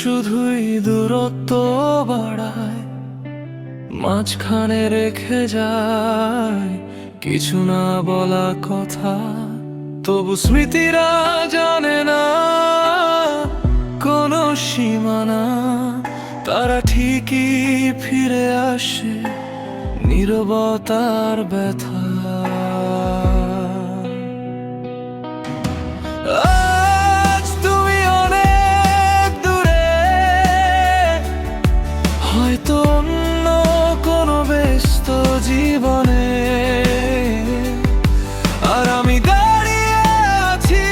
শুধুই দূরত্ব বাড়ায়, মাঝখানে রেখে যায় কিছু না বলা কথা। তবু স্মৃতিরা জানে না কোনো সীমানা, তারা ঠিকই ফিরে আসে নীরবতার ব্যথা। আজ তুমি অনেক দূরে, হয়তো অন্য কোনো ব্যস্ত জীবনে, আর আমি দাঁড়িয়ে আছি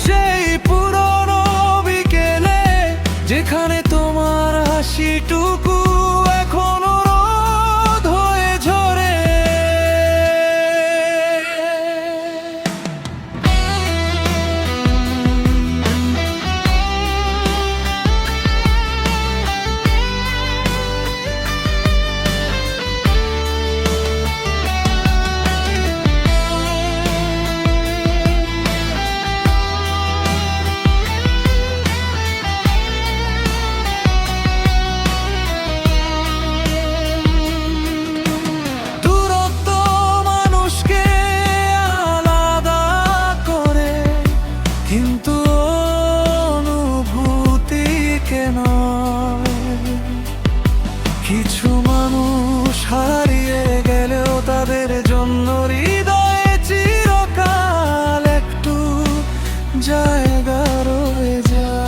সেই পুরনো বিকেলে, যেখানে তোমার হাসিটুকু এখনো রোদ হয়ে ঝরে। কিন্তু অনুভূতিকে নয়। কিছু মানুষ হারিয়ে গেলেও তাদের জন্য হৃদয়ে চিরকাল একটু জায়গা রয়ে যায়।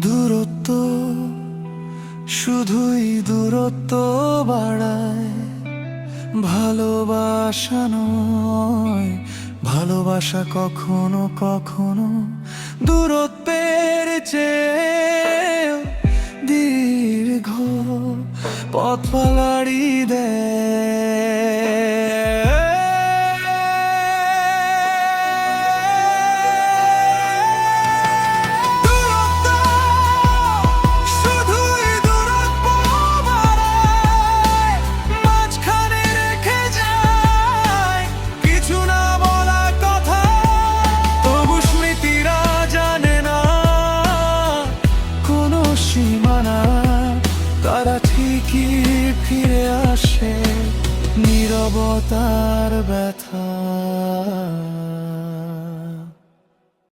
দূরত্ব শুধুই দূরত্ব বাড়ায়, ভালোবাসা নয়। ভালোবাসা কখনো কখনো দূরত্বের চেয়ে দীর্ঘ পথ পাড়ি দেয়। তারা ঠিকই ফিরে আসে নীরবতার ব্যথা।